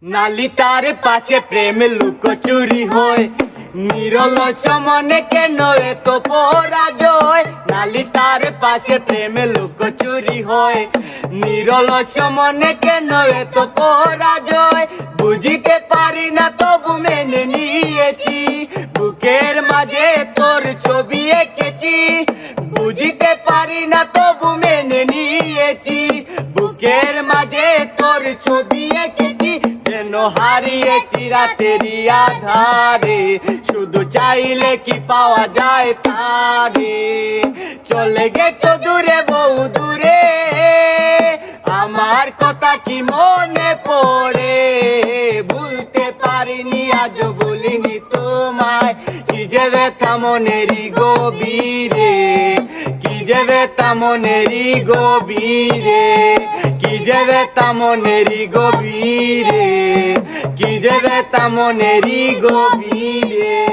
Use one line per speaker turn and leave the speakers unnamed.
নালিতার পাশে প্রেম লুকোচুরি হয়, নিরলস মনে কেন এত পরাজয়। নালিতার পাশে প্রেম লুকোচুরি হয়, নিরলস মনে কেন এত পরাজয়। বুঝিতে পারি না তবু মেনে নিয়েছি, বুকের মাঝে তোর ছবি এঁকেছি। বুঝিতে পারি না তবু মেনে নিয়েছি, বুকের মাঝে তোর ছবি এঁকেছি। যেন হারিয়েছি রাতেরই আধারে, শুধু চাইলে কি পাওয়া যায় তারে। চলে গেছো দূরে বহু দূরে, আমার কথা কি মনে পড়ে। ভুলতে পারিনি আজও বলিনি তোমায়, কি যে ব্যথা মনেরই গভীরে, কি যে ব্যথা মনেরই গভীরে, কি যে ব্যথা মনেরই গভীরে, কি যে ব্যথা মনেরই গভীরে।